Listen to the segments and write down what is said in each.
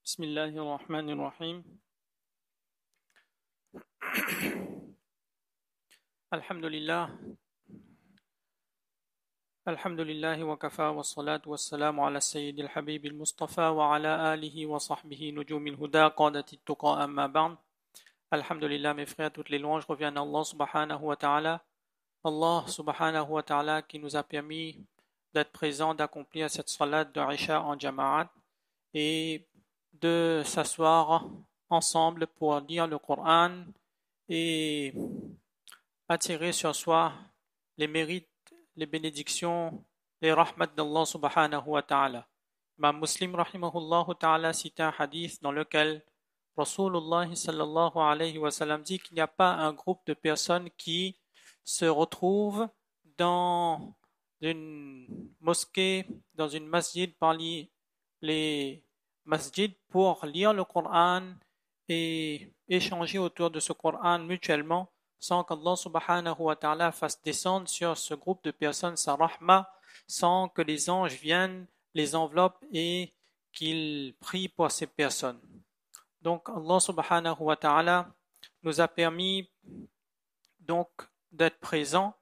بسم الله الرحمن الرحيم الحمد لله وكفى والصلاة والسلام على السيد الحبيب المصطفى وعلى آله وصحبه نجوم الهدى قادة التقى أما بعد. Alhamdulillah, mes frères, toutes les louanges reviennent à Allah subhanahu wa ta'ala. Allah subhanahu wa ta'ala qui nous a permis d'être présents, d'accomplir cette salat de Isha en jama'at et de s'asseoir ensemble pour lire le Coran et attirer sur soi les mérites, les bénédictions, les rahmats d'Allah subhanahu wa ta'ala. Imam Muslim rahimahullah ta'ala cite un hadith dans lequel Rasulullah sallallahu alayhi wa sallam dit qu'il n'y a pas un groupe de personnes qui se retrouvent dans une mosquée, dans une masjid parmi les masjid pour lire le Coran et échanger autour de ce Coran mutuellement sans qu'Allah subhanahu wa ta'ala fasse descendre sur ce groupe de personnes sa rahma, sans que les anges viennent, les enveloppent et qu'ils prient pour ces personnes. Donc Allah subhanahu wa ta'ala nous a permis donc d'être présents.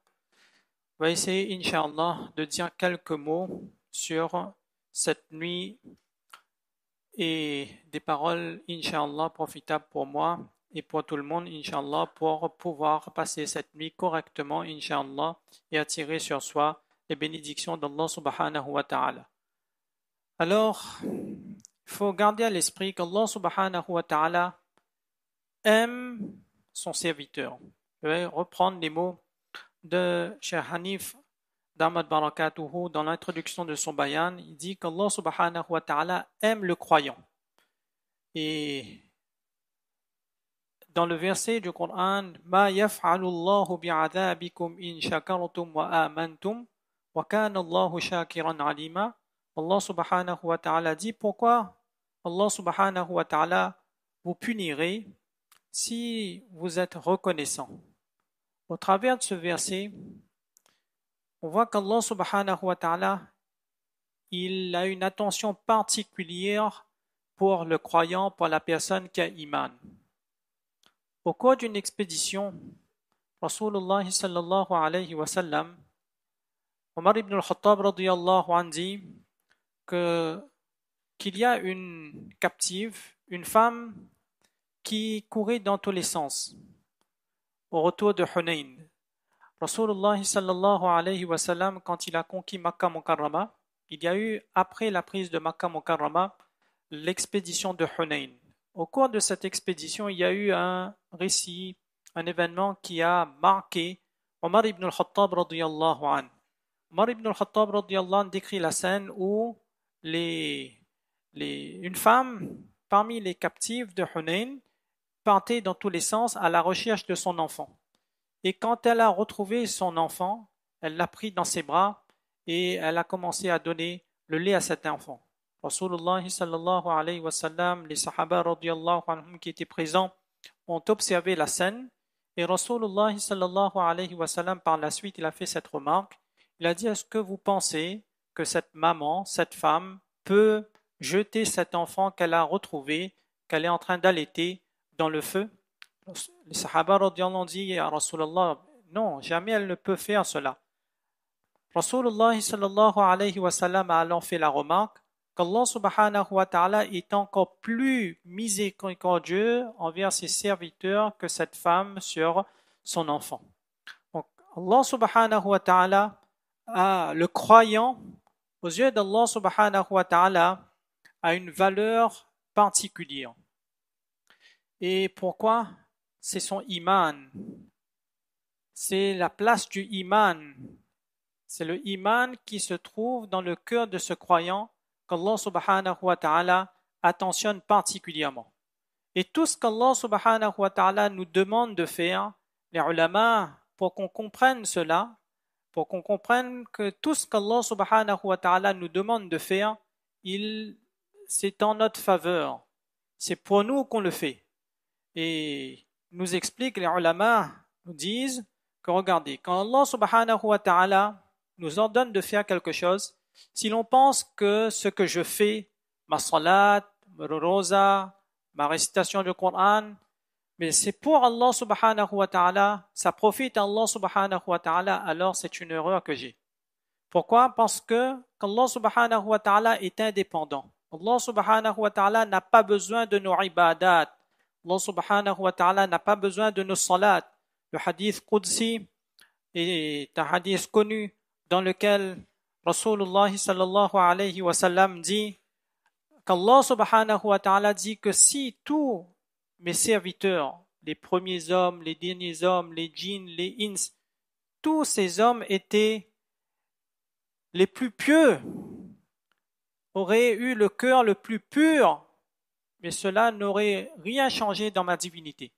On va essayer inch'Allah de dire quelques mots sur cette nuit et des paroles inch'Allah profitables pour moi et pour tout le monde inch'Allah pour pouvoir passer cette nuit correctement inch'Allah et attirer sur soi les bénédictions d'Allah subhanahu wa ta'ala. Alors, il faut garder à l'esprit qu'Allah subhanahu wa ta'ala aime son serviteur. Je vais reprendre les mots de Cheikh Hanif Damat Barakatuhu dans l'introduction de son bayan. Il dit qu'Allah subhanahu wa ta'ala aime le croyant. Et dans le verset du Coran, Ma yaf'alu Allahu bi'adhabikum in shakartum wa amantum wa kana Allahu shakiran alima. Allah subhanahu wa ta'ala dit pourquoi Allah subhanahu wa ta'ala vous punirez si vous êtes reconnaissant. Au travers de ce verset, on voit qu'Allah subhanahu wa ta'ala, il a une attention particulière pour le croyant, pour la personne qui a iman. Au cours d'une expédition, Rasulullah sallallahu alayhi wa sallam, Omar ibn al-Khattab radiyallahu anhu dit qu'il y a une captive, une femme qui courait dans tous les sens au retour de Hunayn. Rasulullah sallallahu alayhi wa sallam, quand il a conquis Makkah Mukarrama, il y a eu, après la prise de Makkah Mukarrama, l'expédition de Hunayn. Au cours de cette expédition, il y a eu un récit, un événement qui a marqué Omar ibn al-Khattab radiyallahu anhu. Omar ibn al-Khattab radiyallahu anhu décrit la scène où une femme parmi les captives de Hunayn partait dans tous les sens à la recherche de son enfant. Et quand elle a retrouvé son enfant, elle l'a pris dans ses bras et elle a commencé à donner le lait à cet enfant. Rasulullah sallallahu alayhi wa sallam, les sahaba radiyallahu anhum qui étaient présents ont observé la scène et Rasulullah sallallahu alayhi wa sallam par la suite il a fait cette remarque. Il a dit, est-ce que vous pensez que cette maman, cette femme, peut jeter cet enfant qu'elle a retrouvé, qu'elle est en train d'allaiter dans le feu? Les sahaba radiyallahu anhu dit à Rasulullah, non, jamais elle ne peut faire cela. Rasulullah sallallahu alayhi wa sallam a alors fait la remarque qu'Allah subhanahu wa ta'ala est encore plus miséricordieux envers ses serviteurs que cette femme sur son enfant. Donc Allah subhanahu wa ta'ala le croyant, aux yeux d'Allah subhanahu wa ta'ala, a une valeur particulière. Et pourquoi? C'est son iman. C'est la place du iman. C'est le iman qui se trouve dans le cœur de ce croyant qu'Allah subhanahu wa ta'ala attentionne particulièrement. Et tout ce qu'Allah subhanahu wa ta'ala nous demande de faire, les ulama, pour qu'on comprenne cela, pour qu'on comprenne que tout ce qu'Allah subhanahu wa ta'ala nous demande de faire, c'est en notre faveur. C'est pour nous qu'on le fait. Et nous expliquent, les ulama nous disent que regardez, quand Allah subhanahu wa ta'ala nous ordonne de faire quelque chose, si l'on pense que ce que je fais, ma salat, rosa, ma récitation du Coran, mais c'est pour Allah subhanahu wa ta'ala, ça profite à Allah subhanahu wa ta'ala, alors c'est une erreur que j'ai. Pourquoi? Parce que Allah subhanahu wa ta'ala est indépendant. Allah subhanahu wa ta'ala n'a pas besoin de nos ibadat. Allah subhanahu wa ta'ala n'a pas besoin de nos salat. Le hadith Qudsi est un hadith connu dans lequel Rasulullah sallallahu alayhi wa sallam dit qu'Allah subhanahu wa ta'ala dit que si tous mes serviteurs, les premiers hommes, les derniers hommes, les djinns, les ins, tous ces hommes étaient les plus pieux, auraient eu le cœur le plus pur, mais cela n'aurait rien changé dans ma divinité.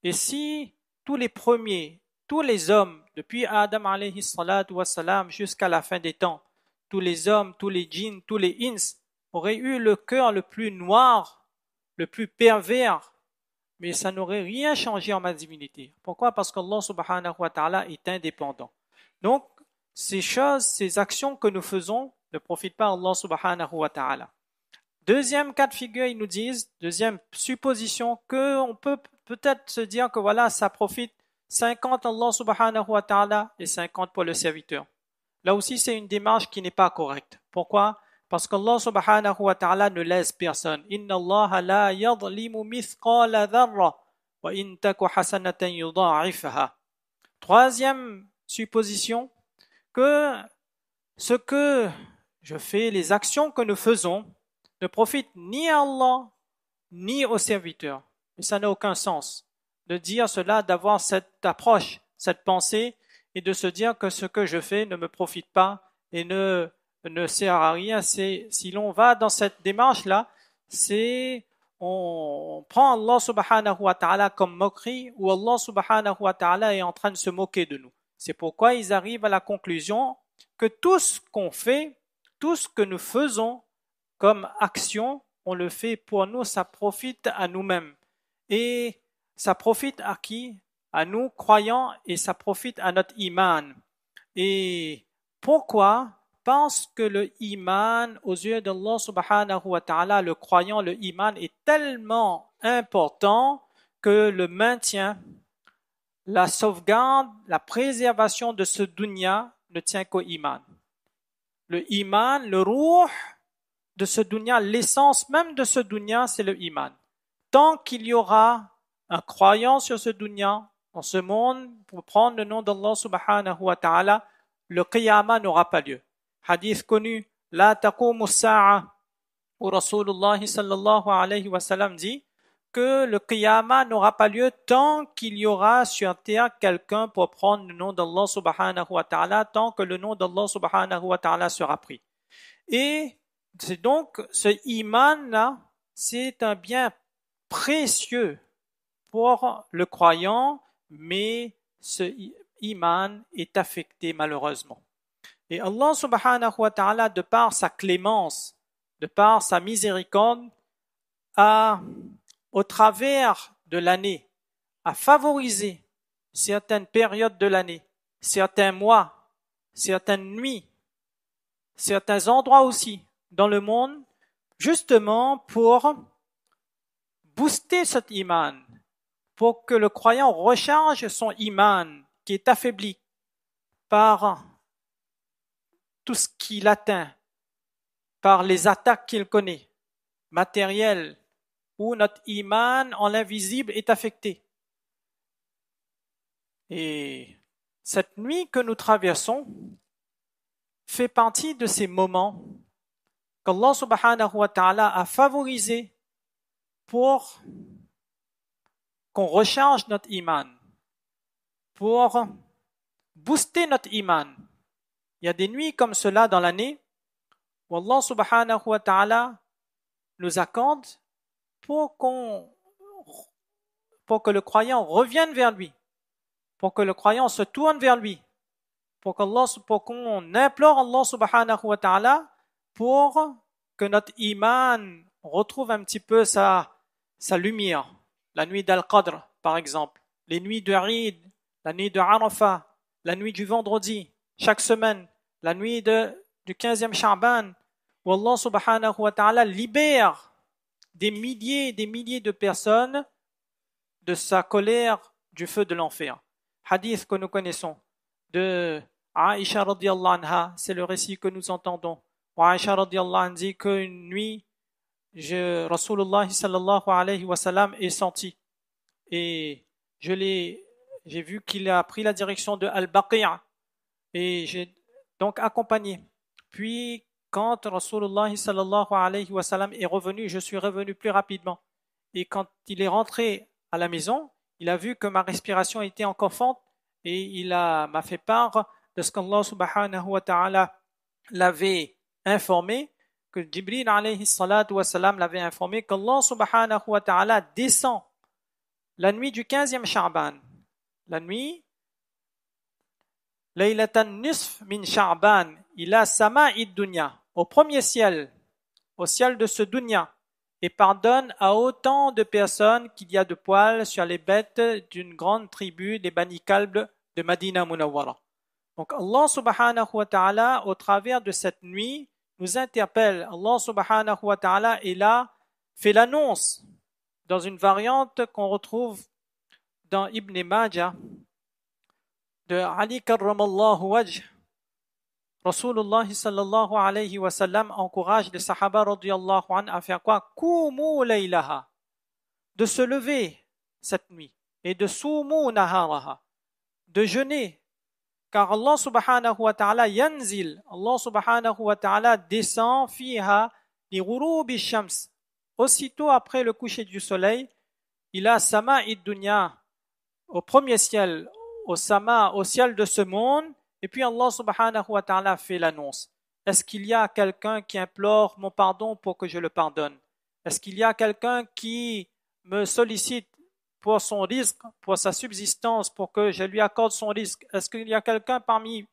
Et si tous les premiers, tous les hommes, depuis Adam alayhi salatu wassalam jusqu'à la fin des temps, tous les hommes, tous les djinns, tous les ins, auraient eu le cœur le plus noir, le plus pervers, mais ça n'aurait rien changé en ma divinité. Pourquoi? Parce qu'Allah subhanahu wa ta'ala est indépendant. Donc, ces choses, ces actions que nous faisons ne profitent pas à Allah subhanahu wa ta'ala. Deuxième cas de figure, ils nous disent, deuxième supposition, qu'on peut peut-être se dire que voilà, ça profite 50 à Allah subhanahu wa ta'ala et 50 pour le serviteur. Là aussi, c'est une démarche qui n'est pas correcte. Pourquoi? Parce qu'Allah subhanahu wa ta'ala ne laisse personne. Inna Allah la yadlimu mithqala dharra wa in taku hasanatan yudha'ifha. Troisième supposition, que ce que je fais, les actions que nous faisons, ne profitent ni à Allah, ni aux serviteurs. Et ça n'a aucun sens de dire cela, d'avoir cette approche, cette pensée, et de se dire que ce que je fais ne me profite pas et ne sert à rien. Si l'on va dans cette démarche-là, on prend Allah subhanahu wa ta'ala comme moquerie, ou Allah subhanahu wa ta'ala est en train de se moquer de nous. C'est pourquoi ils arrivent à la conclusion que tout ce qu'on fait, tout ce que nous faisons comme action, on le fait pour nous, ça profite à nous-mêmes. Et ça profite à qui? À nous, croyants, et ça profite à notre iman. Et pourquoi? Parce que le iman, aux yeux d'Allah subhanahu wa ta'ala, le croyant, le iman est tellement important que le maintien, la sauvegarde, la préservation de ce dunya ne tient qu'au iman. Le iman, le ruh de ce dunya, l'essence même de ce dunya, c'est le iman. Tant qu'il y aura un croyant sur ce dunya, dans ce monde, pour prendre le nom d'Allah subhanahu wa ta'ala, le qiyamah n'aura pas lieu. Hadith connu, la taqumu as-sa'a, où Rasulullah sallallahu alayhi wa sallam dit que le qiyamah n'aura pas lieu tant qu'il y aura sur terre quelqu'un pour prendre le nom d'Allah subhanahu wa ta'ala, tant que le nom d'Allah subhanahu wa ta'ala sera pris. Et c'est donc ce iman-là, c'est un bien précieux pour le croyant, mais ce iman est affecté malheureusement. Et Allah subhanahu wa ta'ala, de par sa clémence, de par sa miséricorde, au travers de l'année, a favorisé certaines périodes de l'année, certains mois, certaines nuits, certains endroits aussi dans le monde, justement pour booster cet iman, pour que le croyant recharge son iman qui est affaibli par tout ce qu'il atteint, par les attaques qu'il connaît, matérielles, où notre iman en l'invisible est affecté. Et cette nuit que nous traversons fait partie de ces moments qu'Allah subhanahu wa ta'ala a favorisés pour qu'on recharge notre iman, pour booster notre iman. Il y a des nuits comme cela dans l'année où Allah subhanahu wa ta'ala nous accorde pour que le croyant revienne vers lui, pour que le croyant se tourne vers lui, pour qu'on implore Allah subhanahu wa ta'ala pour que notre iman retrouve un petit peu sa lumière. La nuit d'Al-Qadr, par exemple, les nuits de Eid, la nuit de Arafah, la nuit du vendredi, chaque semaine, la nuit du 15e Sha'ban, où Allah subhanahu wa ta'ala libère des milliers et des milliers de personnes de sa colère du feu de l'enfer. Hadith que nous connaissons de Aïcha radiyallahu anha, c'est le récit que nous entendons. Aïcha radiyallahu anha dit qu'une nuit, Rasulullah sallallahu alayhi wa sallam est sorti et j'ai vu qu'il a pris la direction de Al-Baqi'a et j'ai donc accompagné. Puis quand Rasulullah sallallahu alayhi wa sallam est revenu, je suis revenu plus rapidement. Et quand il est rentré à la maison, il a vu que ma respiration était encore forte et m'a fait part de ce qu'Allah subhanahu wa ta'ala l'avait informé, que Jibril alayhi salatu wa salam l'avait informé qu'Allah subhanahu wa ta'ala descend la nuit du 15e Sha'ban, la nuit Laylatan nisf min Sha'ban ila sama'id dunya, au premier ciel, au ciel de ce dunya, et pardonne à autant de personnes qu'il y a de poils sur les bêtes d'une grande tribu des Bani Kalb de Madina Munawwara. Donc Allah subhanahu wa ta'ala, au travers de cette nuit, nous interpelle. Allah subhanahu wa ta'ala est là, fait l'annonce dans une variante qu'on retrouve dans Ibn Majah de Ali karramallahu wajh. Rasulullah sallallahu alayhi wa sallam encourage les sahaba radiyallahu anhu à faire quoi? Kumu laylaha, de se lever cette nuit et de sumu naharaha, de jeûner, car Allah subhanahu wa ta'ala yanzil, Allah subhanahu wa ta'ala descend fiha li ghurubi shams, aussitôt après le coucher du soleil, il a sama'id dunya, au premier ciel, au ciel de ce monde. Et puis Allah subhanahu wa ta'ala fait l'annonce. Est-ce qu'il y a quelqu'un qui implore mon pardon pour que je le pardonne? Est-ce qu'il y a quelqu'un qui me sollicite pour son risque, pour sa subsistance, pour que je lui accorde son risque? Est-ce qu'il y a quelqu'un parmi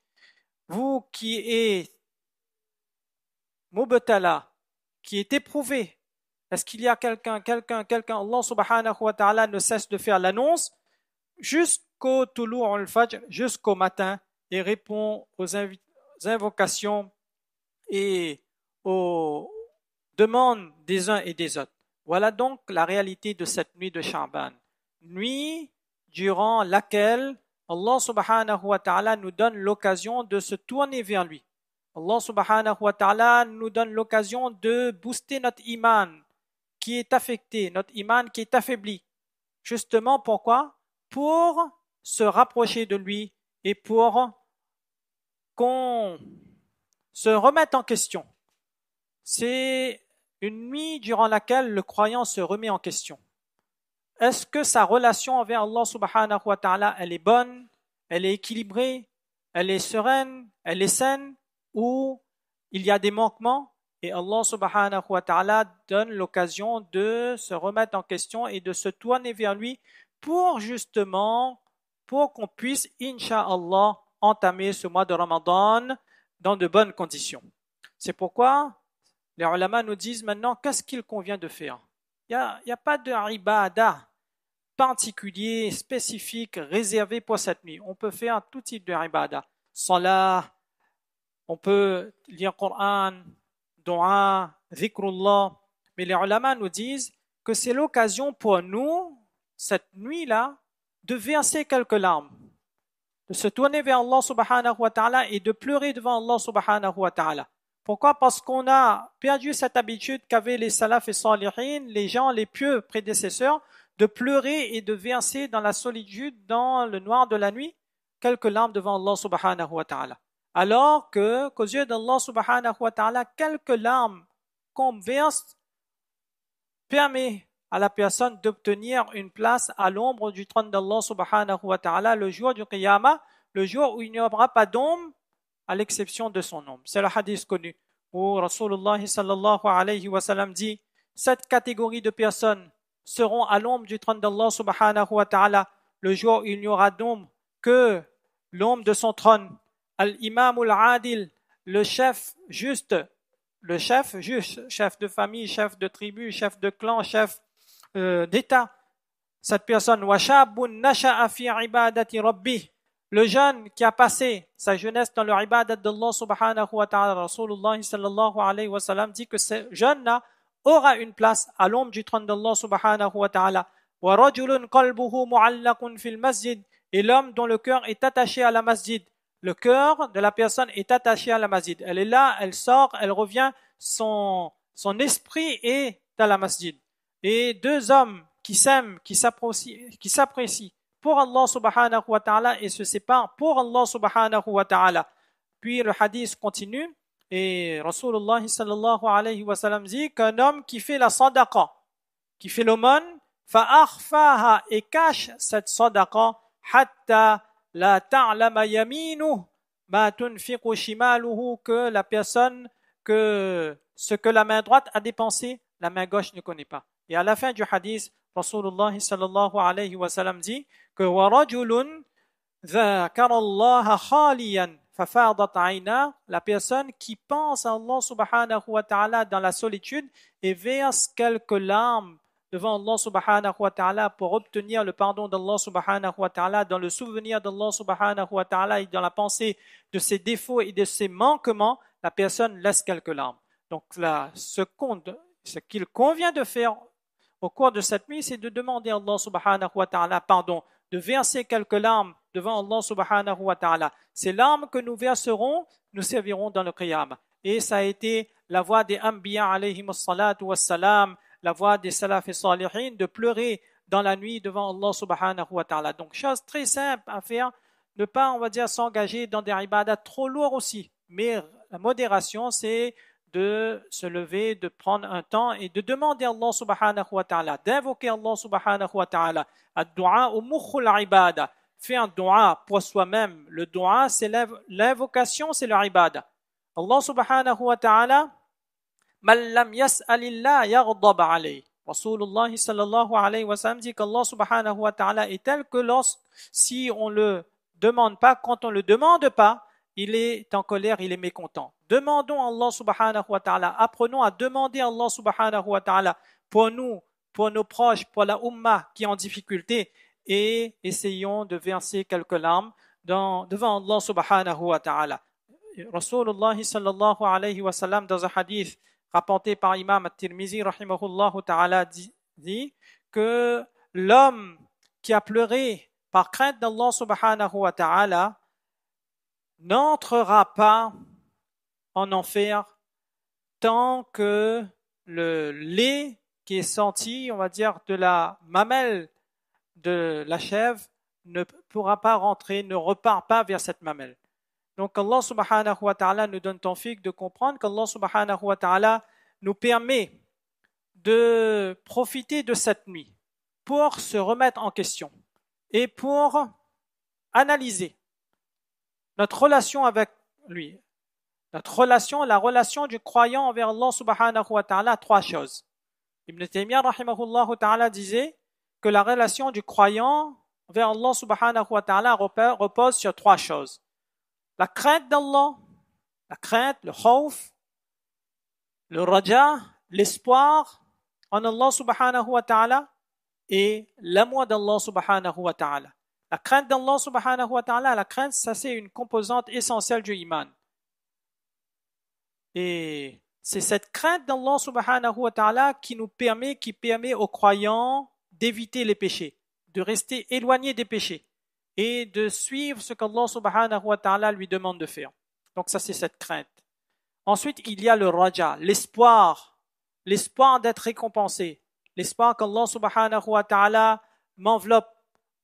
vous qui est mubtala, qui est éprouvé? Est-ce qu'il y a quelqu'un? Allah subhanahu wa ta'ala ne cesse de faire l'annonce jusqu'au tulu'ul fajr, jusqu'au matin, et répond aux invocations et aux demandes des uns et des autres. Voilà donc la réalité de cette nuit de Sha'ban. Nuit durant laquelle Allah subhanahu wa ta'ala nous donne l'occasion de se tourner vers lui. Allah subhanahu wa ta'ala nous donne l'occasion de booster notre iman qui est affecté, notre iman qui est affaibli. Justement pourquoi? Pour se rapprocher de lui et pour qu'on se remette en question. C'est une nuit durant laquelle le croyant se remet en question. Est-ce que sa relation envers Allah subhanahu wa ta'ala, elle est bonne, elle est équilibrée, elle est sereine, elle est saine, ou il y a des manquements? Et Allah subhanahu wa ta'ala donne l'occasion de se remettre en question et de se tourner vers lui pour qu'on puisse, incha'Allah, entamer ce mois de Ramadan dans de bonnes conditions. C'est pourquoi les ulama nous disent maintenant qu'est-ce qu'il convient de faire. Il n'y a pas de ibadah particulier, spécifique, réservé pour cette nuit. On peut faire tout type de ibadah. Salah, on peut lire Coran, dua, zikrullah. Mais les ulama nous disent que c'est l'occasion pour nous, cette nuit-là, de verser quelques larmes, de se tourner vers Allah subhanahu wa ta'ala et de pleurer devant Allah subhanahu wa ta'ala. Pourquoi? Parce qu'on a perdu cette habitude qu'avaient les salaf et salihin, les gens, les pieux prédécesseurs, de pleurer et de verser dans la solitude, dans le noir de la nuit, quelques larmes devant Allah subhanahu wa ta'ala. Alors qu'aux yeux d'Allah subhanahu wa ta'ala, quelques larmes qu'on verse permet à la personne d'obtenir une place à l'ombre du trône d'Allah subhanahu wa ta'ala le jour du Qiyamah, le jour où il n'y aura pas d'ombre à l'exception de son ombre. C'est le hadith connu où Rasulullah sallallahu alayhi wa sallam dit: cette catégorie de personnes seront à l'ombre du trône d'Allah subhanahu wa ta'ala le jour où il n'y aura d'ombre que l'ombre de son trône. Al-imam al-adil, le chef juste, chef de famille, chef de tribu, chef de clan, chef d'État. Cette personne, washabun nasha'a fi ibadati rabbih, le jeune qui a passé sa jeunesse dans le ibadat d'Allah subhanahu wa ta'ala. Rasulullah sallallahu alayhi wa sallam dit que ce jeune-là aura une place à l'ombre du trône d'Allah subhanahu wa ta'ala. وَرَجُلٌ قَلْبُهُ مُعَلَّقٌ فِي الْمَسْجِدِ Et l'homme dont le cœur est attaché à la masjid. Le cœur de la personne est attaché à la masjid. Elle est là, elle sort, elle revient, son esprit est à la masjid. Et deux hommes qui s'aiment, qui s'apprécient pour Allah subhanahu wa ta'ala et se séparent pour Allah subhanahu wa ta'ala. Puis le hadith continue et Rasulullah sallallahu alayhi wa sallam dit qu'un homme qui fait la sadaqa, qui fait l'aumône, fa'akhfaha et cache cette sadaqa hatta la ta'lama yaminuhu ma tunfiqu shimaluhu que la personne, que ce que la main droite a dépensé, la main gauche ne connaît pas. Et à la fin du hadith, Rasulullah sallallahu alayhi wa sallam dit que وَرَجُلٌ ذَكَرَ اللَّهَ خَالِيًا فَفَاضَتْ عَيْنَاهُ la personne qui pense à Allah subhanahu wa ta'ala dans la solitude et verse quelques larmes devant Allah subhanahu wa ta'ala pour obtenir le pardon d'Allah subhanahu wa ta'ala dans le souvenir d'Allah subhanahu wa ta'ala et dans la pensée de ses défauts et de ses manquements, la personne laisse quelques larmes. Donc là, ce qu'il convient de faire au cours de cette nuit, c'est de demander à Allah subhanahu wa ta'ala pardon, de verser quelques larmes devant Allah subhanahu wa ta'ala. Ces larmes que nous verserons, nous serviront dans le qiyam. Et ça a été la voie des Anbiya alayhimus salatu wassalam, la voie des salaf et salihin, de pleurer dans la nuit devant Allah subhanahu wa ta'ala. Donc, chose très simple à faire, ne pas, on va dire, s'engager dans des ibadats trop lourds aussi. Mais la modération, c'est de se lever, de prendre un temps et de demander à Allah subhanahu wa ta'ala, d'invoquer Allah subhanahu wa ta'ala. Ad-du'a ou mukhul ibada. Faire un dua pour soi-même. Le dua, c'est l'invocation, c'est le ibada. Allah subhanahu wa ta'ala, man lam yas'alillah yaghdab alayh. Rasulullah sallallahu alayhi wa sallam dit qu'Allah subhanahu wa ta'ala est tel que si on le demande pas, quand on le demande pas, il est en colère, il est mécontent. Demandons à Allah subhanahu wa ta'ala, apprenons à demander à Allah subhanahu wa ta'ala pour nous, pour nos proches, pour la ummah qui est en difficulté et essayons de verser quelques larmes devant Allah subhanahu wa ta'ala. Rasulullah sallallahu alayhi wa sallam dans un hadith rapporté par Imam At-Tirmizi rahimahullah ta'ala dit que l'homme qui a pleuré par crainte d'Allah subhanahu wa ta'ala n'entrera pas en enfer tant que le lait qui est sorti, on va dire, de la mamelle de la chèvre ne pourra pas rentrer, ne repart pas vers cette mamelle. Donc Allah subhanahu wa ta'ala nous donne tawfiq de comprendre qu'Allah subhanahu wa ta'ala nous permet de profiter de cette nuit pour se remettre en question et pour analyser notre relation avec lui. La relation du croyant envers Allah subhanahu wa ta'ala, trois choses. Ibn Taymiyyah rahimahullah ta'ala disait que la relation du croyant envers Allah subhanahu wa ta'ala repose sur trois choses. La crainte d'Allah, le khawf, le raja, l'espoir en Allah subhanahu wa ta'ala et l'amour d'Allah subhanahu wa ta'ala. La crainte d'Allah subhanahu wa ta'ala, la crainte, ça c'est une composante essentielle du iman. Et c'est cette crainte d'Allah subhanahu wa ta'ala qui permet aux croyants d'éviter les péchés, de rester éloignés des péchés et de suivre ce qu'Allah subhanahu wa ta'ala lui demande de faire. Donc ça c'est cette crainte. Ensuite, il y a le raja, l'espoir d'être récompensé, l'espoir qu'Allah subhanahu wa ta'ala m'enveloppe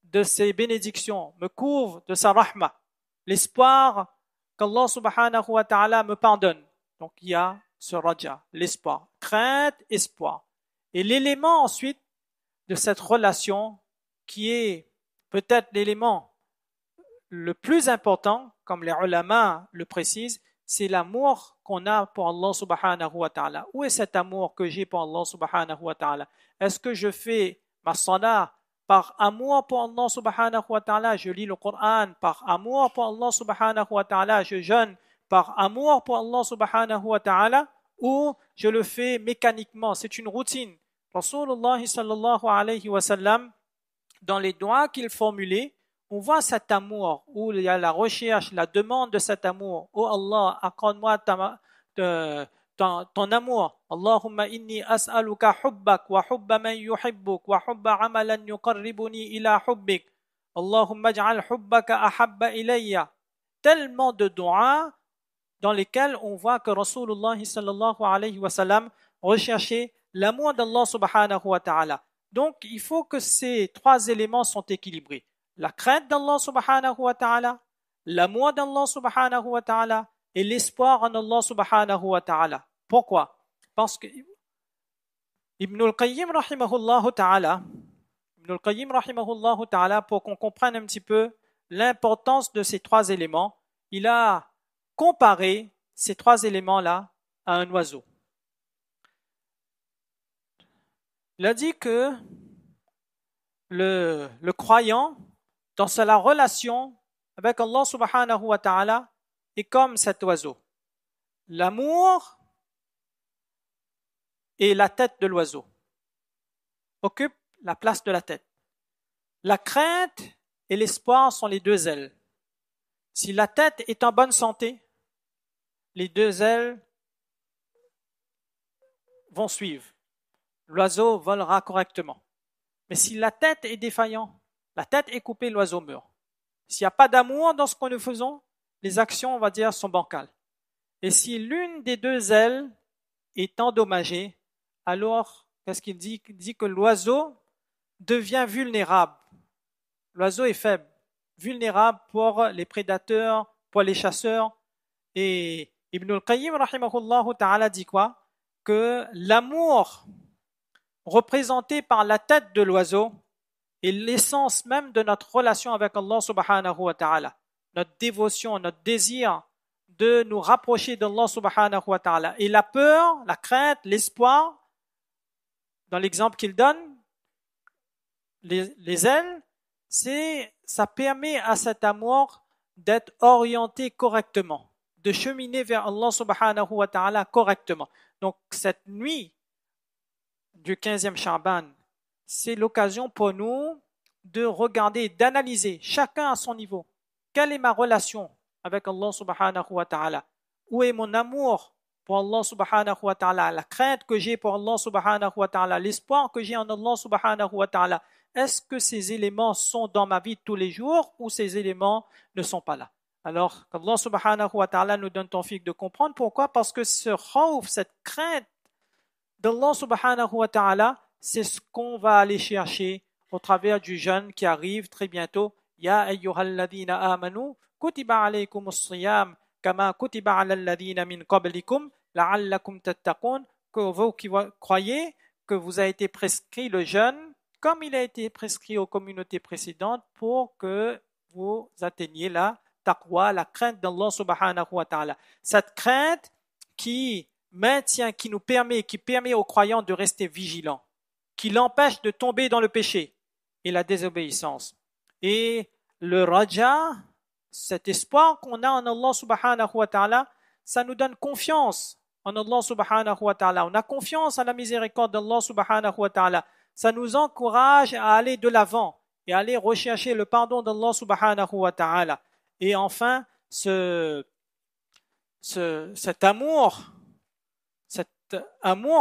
de ses bénédictions, me couvre de sa rahma, l'espoir qu'Allah subhanahu wa ta'ala me pardonne. Donc il y a ce raja, l'espoir, crainte, espoir. Et l'élément ensuite de cette relation qui est peut-être l'élément le plus important, comme les ulama le précisent, c'est l'amour qu'on a pour Allah subhanahu wa ta'ala. Où est cet amour que j'ai pour Allah subhanahu wa ta'ala? Est-ce que je fais ma salat par amour pour Allah subhanahu wa ta'ala? Je lis le Coran par amour pour Allah subhanahu wa ta'ala? Je jeûne par amour pour Allah subhanahu wa ta'ala? Ou je le fais mécaniquement? C'est une routine. Rasulullah sallallahu alayhi wa sallam, dans les doigts qu'il formulait, on voit cet amour, où il y a la recherche, la demande de cet amour. Oh Allah, accorde-moi ton amour. Allahumma inni as'aluka hubbak wa hubba man yuhibbuk wa hubba amalan yuqarribuni ila hubbik. Allahumma ij'al hubbaka ahabba ilayya. Tellement de du'a dans lesquels on voit que Rasulullah sallallahu alayhi wa sallam recherchait l'amour d'Allah subhanahu wa ta'ala. Donc, il faut que ces trois éléments sont équilibrés. La crainte d'Allah subhanahu wa ta'ala, l'amour d'Allah subhanahu wa ta'ala et l'espoir en Allah subhanahu wa ta'ala. Pourquoi? Parce que Ibn al-Qayyim rahimahullah ta'ala, pour qu'on comprenne un petit peu l'importance de ces trois éléments, il a comparé ces trois éléments-là à un oiseau. Il a dit que le croyant, dans sa relation avec Allah subhanahu wa ta'ala, est comme cet oiseau. L'amour et la tête de l'oiseau occupent la place de la tête. La crainte et l'espoir sont les deux ailes. Si la tête est en bonne santé, les deux ailes vont suivre. L'oiseau volera correctement. Mais si la tête est défaillante, la tête est coupée, l'oiseau meurt. S'il n'y a pas d'amour dans ce que nous faisons, les actions, on va dire, sont bancales. Et si l'une des deux ailes est endommagée, alors, qu'est-ce qu'il dit? Il dit que l'oiseau devient vulnérable. L'oiseau est faible, vulnérable pour les prédateurs, pour les chasseurs. Et Ibn al-Qayyim, rahimahullah ta'ala, dit quoi? Que l'amour représenté par la tête de l'oiseau est l'essence même de notre relation avec Allah subhanahu wa ta'ala. Notre dévotion, notre désir de nous rapprocher d'Allah subhanahu wa ta'ala. Et la peur, la crainte, l'espoir, dans l'exemple qu'il donne, les ailes, ça permet à cet amour d'être orienté correctement, de cheminer vers Allah subhanahu wa ta'ala correctement. Donc cette nuit du 15e Sha'ban, c'est l'occasion pour nous de regarder, d'analyser chacun à son niveau. Quelle est ma relation avec Allah subhanahu wa ta'ala? Où est mon amour pour Allah subhanahu wa ta'ala? La crainte que j'ai pour Allah subhanahu wa ta'ala? L'espoir que j'ai en Allah subhanahu wa ta'ala? Est-ce que ces éléments sont dans ma vie de tous les jours ou ces éléments ne sont pas là? Alors, qu'Allah subhanahu wa ta'ala nous donne tawfiq de comprendre. Pourquoi? Parce que ce khawf, cette crainte d'Allah subhanahu wa ta'ala, c'est ce qu'on va aller chercher au travers du jeûne qui arrive très bientôt. Ya ayyuhalladhina amanu, kutiba alaykumus siyam, kama kutiba ala alladhina min qablikum, la'allakum tattaqun, que vous qui croyez que vous a été prescrit le jeûne, comme il a été prescrit aux communautés précédentes, pour que vous atteigniez la taqwa, la crainte d'Allah subhanahu wa ta'ala. Cette crainte qui maintient, qui permet aux croyants de rester vigilants, qui l'empêche de tomber dans le péché et la désobéissance. Et le raja, cet espoir qu'on a en Allah subhanahu wa ta'ala, ça nous donne confiance en Allah subhanahu wa ta'ala. On a confiance en la miséricorde d'Allah subhanahu wa ta'ala. Ça nous encourage à aller de l'avant et à aller rechercher le pardon d'Allah subhanahu wa ta'ala. Et enfin, cet amour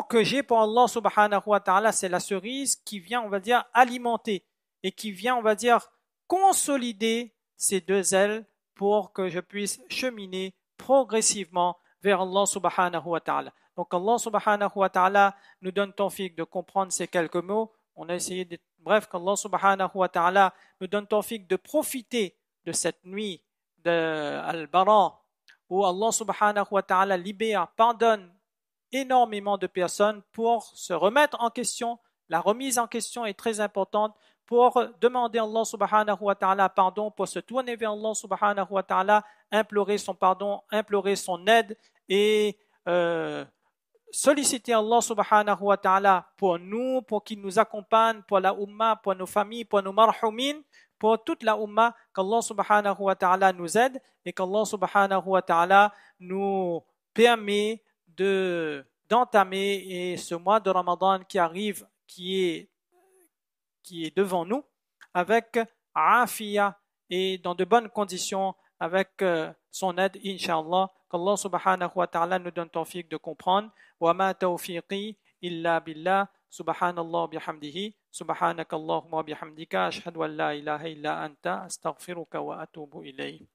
que j'ai pour Allah subhanahu wa ta'ala, c'est la cerise qui vient, on va dire, alimenter et qui vient, on va dire, consolider ces deux ailes pour que je puisse cheminer progressivement vers Allah subhanahu wa ta'ala. Donc Allah subhanahu wa ta'ala nous donne tawfiq de comprendre ces quelques mots. On a essayé d'être bref, qu'Allah subhanahu wa ta'ala nous donne tawfiq de profiter de cette nuit de Al-Bara où Allah subhanahu wa ta'ala libère, pardonne énormément de personnes pour se remettre en question. La remise en question est très importante pour demander à Allah subhanahu wa ta'ala pardon, pour se tourner vers Allah subhanahu wa ta'ala, implorer son pardon, implorer son aide et solliciter Allah subhanahu wa ta'ala pour nous, pour qu'il nous accompagne, pour la Ummah, pour nos familles, pour nos marhoumin, pour toute la Ummah, qu'Allah subhanahu wa ta'ala nous aide et qu'Allah subhanahu wa ta'ala nous permet d'entamer ce mois de Ramadan qui arrive, qui est devant nous, avec afiya et dans de bonnes conditions, avec son aide, Inch'Allah. Qu'Allah subhanahu wa ta'ala nous donne tawfiq de comprendre. Wa ma tawfiqi illa billah. Subhanallah bihamdihi. Subhanakallahumma bihamdika. Ashhadu an la ilaha illa anta. Astaghfiruka wa atubu ilayh.